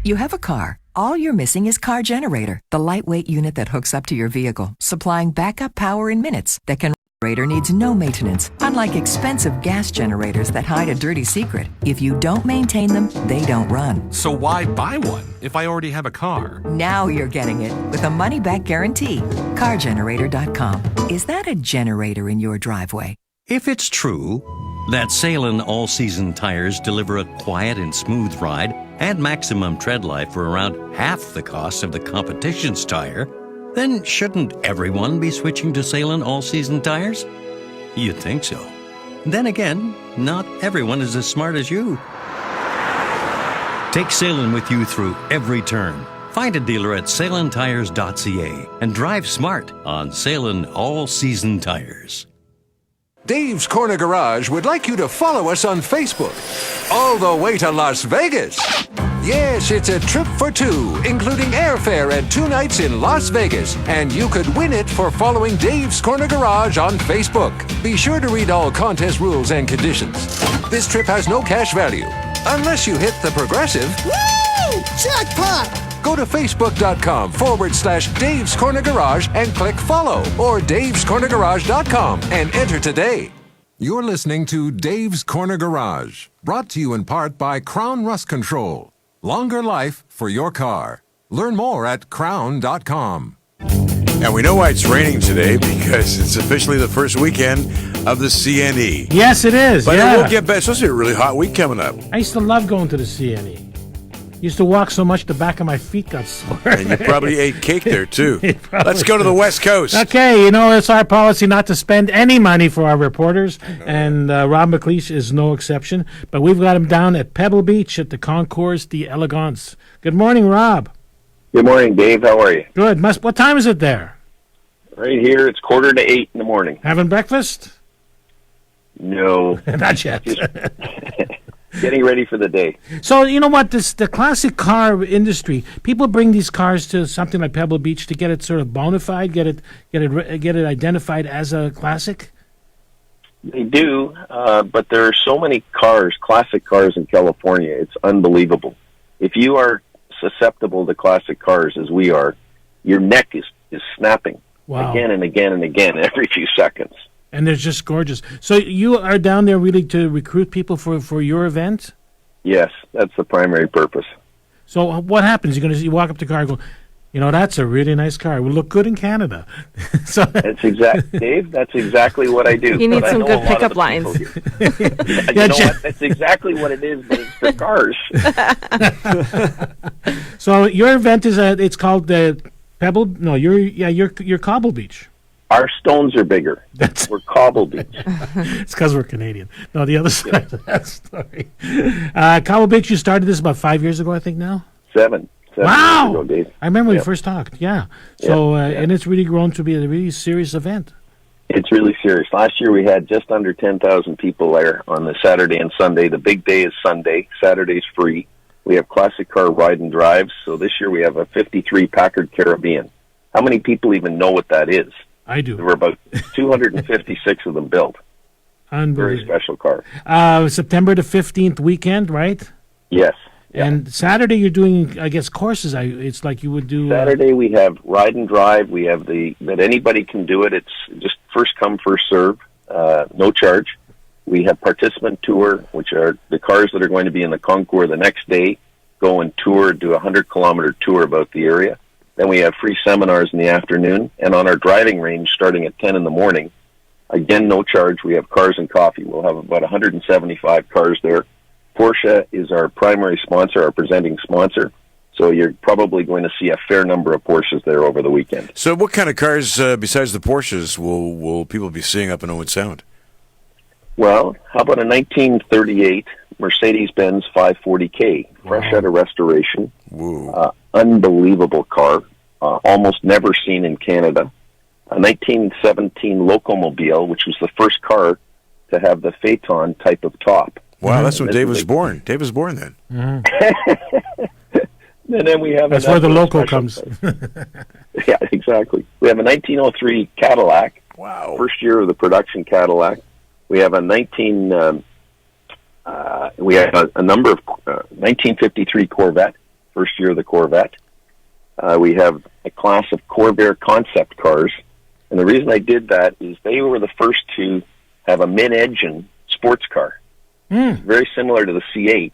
You have a car. All you're missing is Car Generator, the lightweight unit that hooks up to your vehicle, supplying backup power in minutes that can... Generator needs no maintenance, unlike expensive gas generators that hide a dirty secret. If you don't maintain them, they don't run. So why buy one if I already have a car? Now you're getting it with a money-back guarantee. CarGenerator.com. Is that a generator in your driveway? If it's true that Salem all-season tires deliver a quiet and smooth ride and maximum tread life for around half the cost of the competition's tire, then shouldn't everyone be switching to Salem all-season tires? You'd think so. Then again, not everyone is as smart as you. Take Salem with you through every turn. Find a dealer at salenTires.ca and drive smart on Salen all-season tires. Dave's Corner Garage would like you to follow us on Facebook. All the way to Las Vegas. Yes, it's a trip for two, including airfare and 2 nights in Las Vegas. And you could win it for following Dave's Corner Garage on Facebook. Be sure to read all contest rules and conditions. This trip has no cash value, unless you hit the progressive. Woo! Jackpot! Go to facebook.com/Dave's Corner Garage and click follow, or davescornergarage.com and enter today. You're listening to Dave's Corner Garage, brought to you in part by Crown Rust Control. Longer life for your car. Learn more at crown.com. And we know why it's raining today, because it's officially the first weekend of the CNE. Yes, it is. But yeah. it will get better. It's supposed to be a really hot week coming up. I used to love going to the CNE. Used to walk so much the back of my feet got sore. And you probably ate cake there, too. Let's go to the West Coast. Okay, it's our policy not to spend any money for our reporters, and Rob McLeish is no exception. But we've got him down at Pebble Beach at the Concours d'Elegance. Good morning, Rob. Good morning, Dave. How are you? Good. What time is it there? Right here, it's 7:45 in the morning. Having breakfast? No. Not yet. Just getting ready for the day. So, you know what? The classic car industry, people bring these cars to something like Pebble Beach to get it sort of bona fide, get it identified as a classic? They do, but there are so many classic cars in California. It's unbelievable. If you are susceptible to classic cars as we are, your neck is snapping again and again and again every few seconds. And they're just gorgeous. So you are down there really to recruit people for your event? Yes, that's the primary purpose. So what happens? You walk up to the car and go, that's a really nice car. It will look good in Canada. So that's Dave, that's exactly what I do. You need some good pickup lines. What? That's exactly what it is, but it's for cars. So your event is it's called the Pebble. No, you're Cobble Beach. Our stones are bigger. We're Cobble Beach. It's because we're Canadian. No, the other side of that story. Cobble Beach, you started this about 5 years ago, I think now? Seven wow! years ago, Dave. I remember when we first talked, yeah. So, and it's really grown to be a really serious event. It's really serious. Last year we had just under 10,000 people there on the Saturday and Sunday. The big day is Sunday. Saturday's free. We have classic car ride and drives. So this year we have a 53 Packard Caribbean. How many people even know what that is? I do. There were about 256 of them built. Very special car. September the 15th weekend, right? Yes. And Saturday you're doing, I guess, courses. It's like you would do... Saturday we have ride and drive. We have that anybody can do it. It's just first come, first serve, no charge. We have participant tour, which are the cars that are going to be in the concours the next day, go and tour, do a 100-kilometer tour about the area. Then we have free seminars in the afternoon, and on our driving range starting at 10 in the morning, again, no charge, we have cars and coffee. We'll have about 175 cars there. Porsche is our primary sponsor, our presenting sponsor, so you're probably going to see a fair number of Porsches there over the weekend. So what kind of cars, besides the Porsches, will people be seeing up in Owen Sound? Well, how about a 1938 Mercedes-Benz 540K, fresh out of restoration. Unbelievable car, almost never seen in Canada. A 1917 Locomobile, which was the first car to have the Phaeton type of top. Wow, that's when Dave was born. Dave was born then. And then we have... That's where the local comes. Yeah, exactly. We have a 1903 Cadillac. Wow. First year of the production Cadillac. We have a we have a number of 1953 Corvette, first year of the Corvette. We have a class of Corvair concept cars. And the reason I did that is they were the first to have a mid-engine sports car. Very similar to the C8,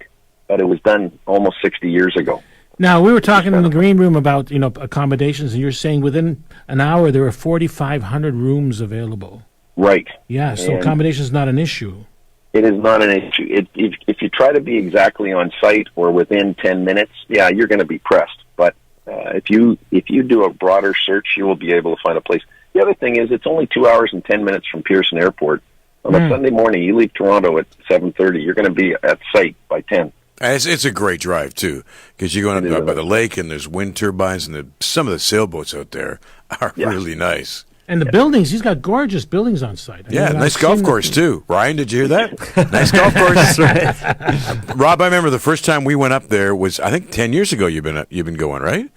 but it was done almost 60 years ago. Now, we were talking in the green room about, accommodations, and you're saying within an hour there are 4,500 rooms available. Right. Yeah, so accommodation is not an issue. It is not an issue. If you try to be exactly on site or within 10 minutes, yeah, you're going to be pressed. But if you do a broader search, you will be able to find a place. The other thing is it's only 2 hours and 10 minutes from Pearson Airport. On a Sunday morning, you leave Toronto at 7:30, you're going to be at site by 10. It's a great drive, too, because you're going up by the lake, and there's wind turbines, and some of the sailboats out there are really nice. And the buildings, he's got gorgeous buildings on site. Nice golf course, too. Ryan, did you hear that? Nice golf course. Right. Rob, I remember the first time we went up there was, I think, 10 years ago you've been going, right?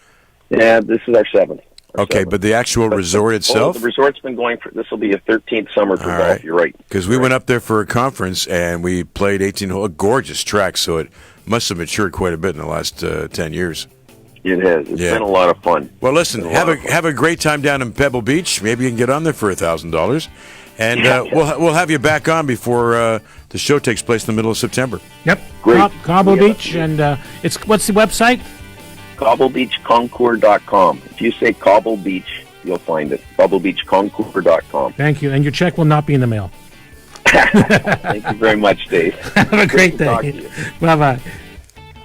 Yeah, this is our 7th. Okay, but the actual resort itself? The resort's been going this will be a 13th summer for golf, you're right. Because we went up there for a conference, and we played 18-hole, a gorgeous track, so it must have matured quite a bit in the last 10 years. It has. It's been a lot of fun. Well, listen, have a great time down in Pebble Beach. Maybe you can get on there for $1,000. And we'll have you back on before the show takes place in the middle of September. Yep. Great. Cobble Beach, and what's the website? CobbleBeachConcours.com. If you say Cobble Beach, you'll find it. CobbleBeachConcours.com. Thank you. And your check will not be in the mail. Thank you very much, Dave. Have a great day. Bye-bye.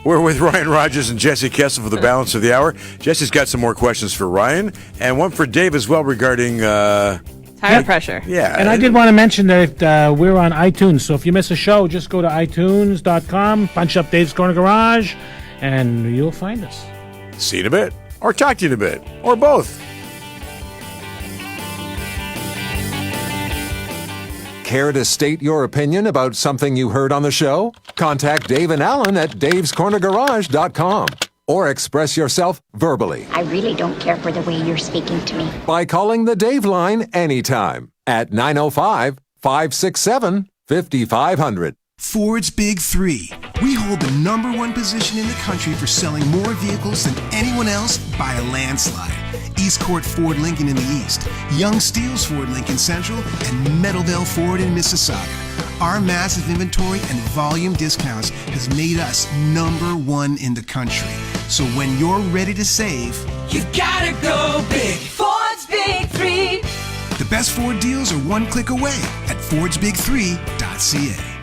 We're with Ryan Rogers and Jessi Kessel for the balance of the hour. Jessi's got some more questions for Ryan, and one for Dave as well regarding... tire pressure. Yeah. And I did want to mention that we're on iTunes, so if you miss a show, just go to iTunes.com, punch up Dave's Corner Garage, and you'll find us. See you in a bit, or talk to you in a bit, or both. Care to state your opinion about something you heard on the show? Contact Dave and Alan at davescornergarage.com or express yourself verbally I really don't care for the way you're speaking to me. by calling the Dave line anytime at 905-567-5500. Ford's Big Three. We hold the #1 position in the country for selling more vehicles than anyone else by a landslide. East Court Ford Lincoln in the east, Young Steels Ford Lincoln Central, and Meadowvale Ford in Mississauga. Our massive inventory and volume discounts has made us #1 in the country. So when you're ready to save, You gotta go big. Ford's Big Three. the best Ford deals are one click away at fordsbig3.ca.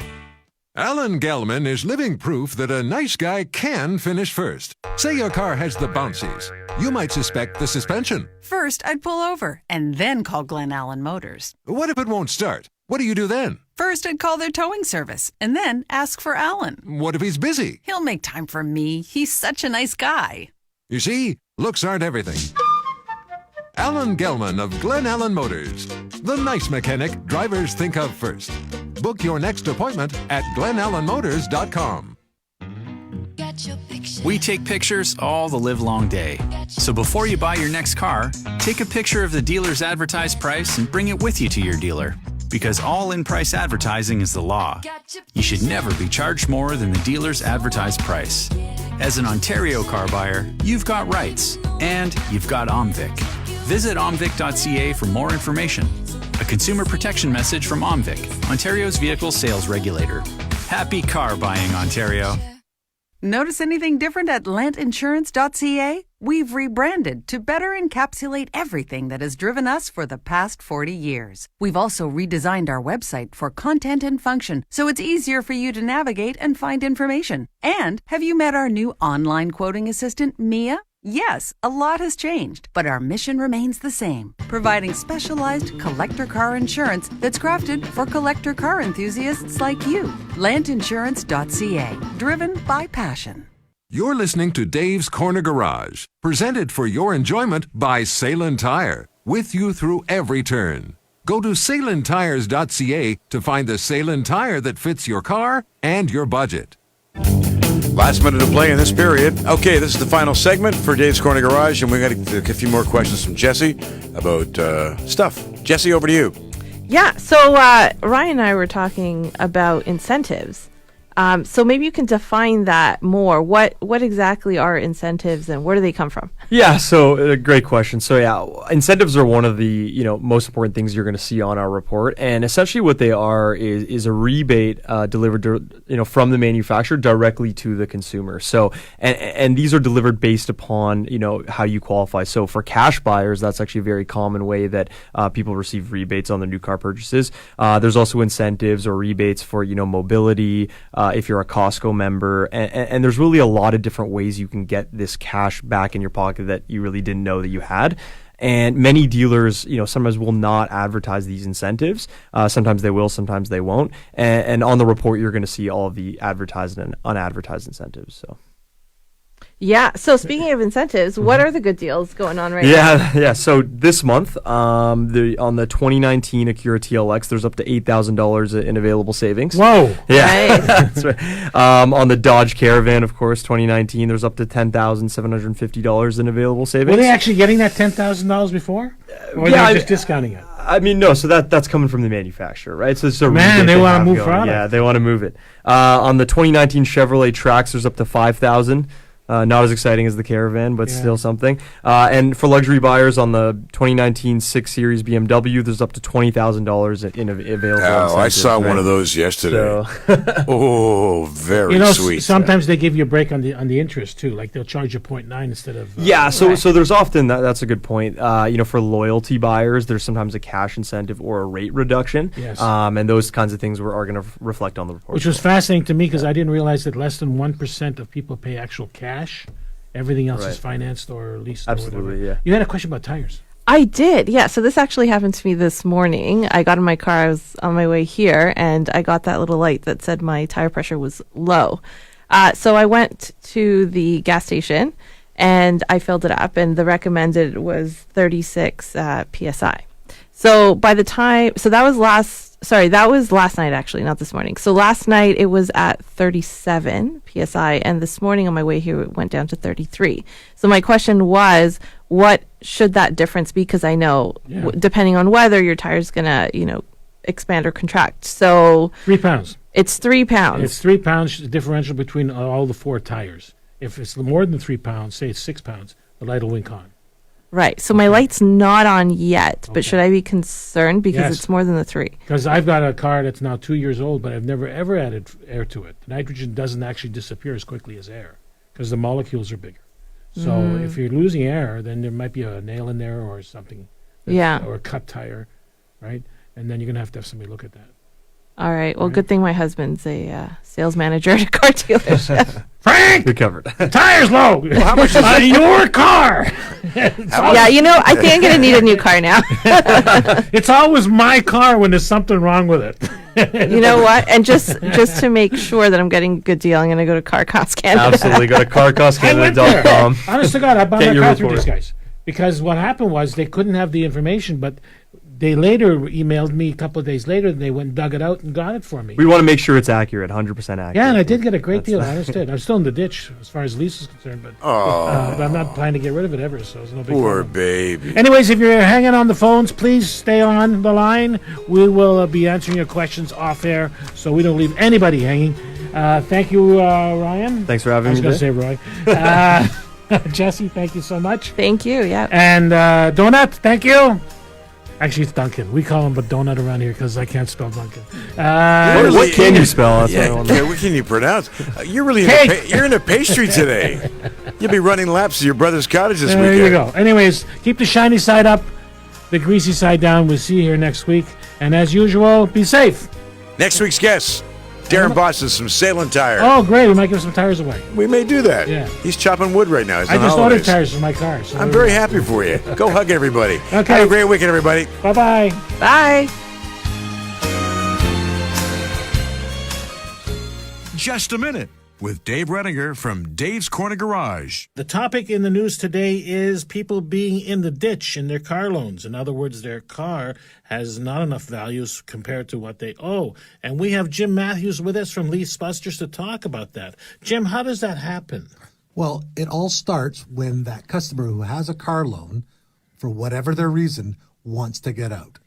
Alan Gelman is living proof that a nice guy can finish first. Say your car has the bouncies. You might suspect the suspension. First, I'd pull over and then call Glen Allen Motors. What if it won't start? What do you do then? First, I'd call their towing service and then ask for Alan. What if he's busy? He'll make time for me. He's such a nice guy. You see, looks aren't everything. Alan Gelman of Glen Allen Motors. The nice mechanic drivers think of first. Book your next appointment at glenallenmotors.com. We take pictures all the livelong day. So before you buy your next car, take a picture of the dealer's advertised price and bring it with you to your dealer. Because all in-price advertising is the law. You should never be charged more than the dealer's advertised price. As an Ontario car buyer, you've got rights, and you've got OMVIC. Visit omvic.ca for more information. A consumer protection message from OMVIC, Ontario's vehicle sales regulator. Happy car buying, Ontario. Notice anything different at lantinsurance.ca? We've rebranded to better encapsulate everything that has driven us for the past 40 years. We've also redesigned our website for content and function, so it's easier for you to navigate and find information. And have you met our new online quoting assistant, Mia? Yes, a lot has changed, but our mission remains the same, providing specialized collector car insurance that's crafted for collector car enthusiasts like you. Lantinsurance.ca, driven by passion. You're listening to Dave's Corner Garage, presented for your enjoyment by Salem Tire, with you through every turn. Go to salentires.ca to find the Salem Tire that fits your car and your budget. Last minute to play in this period. Okay, this is the final segment for Dave's Corner Garage, and we got a few more questions from Jessi about stuff. Jessi, over to you. Yeah, so Ryan and I were talking about incentives. So maybe you can define that more. What exactly are incentives and where do they come from? Yeah, so a great question. So yeah, incentives are one of the most important things you're going to see on our report, and essentially what they are is a rebate delivered from the manufacturer directly to the consumer. So and these are delivered based upon how you qualify. So for cash buyers, that's actually a very common way that people receive rebates on their new car purchases. There's also incentives or rebates for mobility. If you're a Costco member, and there's really a lot of different ways you can get this cash back in your pocket that you really didn't know that you had. And many dealers, sometimes will not advertise these incentives. Sometimes they will, sometimes they won't. And on the report, you're going to see all of the advertised and unadvertised incentives. So. Yeah. So speaking of incentives, what are the good deals going on right now? Yeah. So this month, on the 2019 Acura TLX, there's up to $8,000 in available savings. Whoa. Yeah. Nice. That's right. On the Dodge Caravan, of course, 2019, there's up to $10,750 in available savings. Were they actually getting that $10,000 before? Or are they just discounting it? I mean, no. So that's coming from the manufacturer, right? So it's a Man, rebate they want to have move going. product. Yeah, they want to move it. On the 2019 Chevrolet Trax, there's up to $5,000. Not as exciting as the Caravan, but still something. And for luxury buyers on the 2019 6 Series BMW, there's up to $20,000 in available. Oh, I saw one of those yesterday. Oh, very sweet. Sometimes they give you a break on the interest too. Like they'll charge you 0.9 instead of. So there's often that's a good point. For loyalty buyers, there's sometimes a cash incentive or a rate reduction. Yes. And those kinds of things are going to reflect on the report. Which was fascinating to me because I didn't realize that less than 1% of people pay actual cash. Everything else is financed or leased. Absolutely, or whatever. yeah. You had a question about tires. I did, yeah. So this actually happened to me this morning. I got in my car. I was on my way here, and I got that little light that said my tire pressure was low. So I went to the gas station, and I filled it up, and the recommended was 36 PSI. So by the time, that was last night actually, not this morning. So last night it was at 37 PSI, and this morning on my way here it went down to 33. So my question was, what should that difference be? Because I know depending on weather, your tire's gonna, expand or contract. So 3 pounds. It's 3 pounds. It's 3 pounds differential between all the 4 tires. If it's more than 3 pounds, say it's 6 pounds, the light will wink on. Right. So my light's not on yet, but should I be concerned because it's more than the 3? Because I've got a car that's now 2 years old, but I've never ever added air to it. Nitrogen doesn't actually disappear as quickly as air because the molecules are bigger. So if you're losing air, then there might be a nail in there or something. Or a cut tire, right? And then you're going to have somebody look at that. All right. Well, good thing my husband's a sales manager at a car dealership. Frank! You're covered. The tire's low! Well, how much is your car? I think I'm going to need a new car now. It's always my car when there's something wrong with it. You know what? And just to make sure that I'm getting a good deal, I'm going to go to Car Cost Canada. Absolutely. Go to carcostcanada.com. Honest to God, I bought my car through these guys. Because what happened was they couldn't have the information, but they later emailed me a couple of days later, and they went and dug it out and got it for me. We want to make sure it's accurate, 100% accurate. Yeah, and I did get a great deal. I understood. I'm still in the ditch as far as lease is concerned, but I'm not planning to get rid of it ever, so it's no big Poor problem. baby. Anyways, if you're hanging on the phones, please stay on the line. We will be answering your questions off air, so we don't leave anybody hanging. Thank you, Ryan. Thanks for having me. I was going to say Roy. Jessi, thank you so much. Thank you, yeah. And Donut, thank you. Actually, it's Duncan. We call him a donut around here because I can't spell Duncan. What can you spell? What can you pronounce? You're really you're into pastry today. You'll be running laps to your brother's cottage this weekend. There you go. Anyways, keep the shiny side up, the greasy side down. We'll see you here next week. And as usual, be safe. Next week's guest, Darren Bosses from Salem Tire. Oh, great. We might give some tires away. We may do that. Yeah. He's chopping wood right now. I just ordered tires for my car. So I'm very happy for you. Go hug everybody. Okay. Have a great weekend, everybody. Bye-bye. Bye. Just a minute with Dave Redinger from Dave's Corner Garage. The topic in the news today is people being in the ditch in their car loans. In other words, their car has not enough values compared to what they owe. And we have Jim Matthews with us from Lease Busters to talk about that. Jim, how does that happen? Well, it all starts when that customer who has a car loan, for whatever their reason, wants to get out.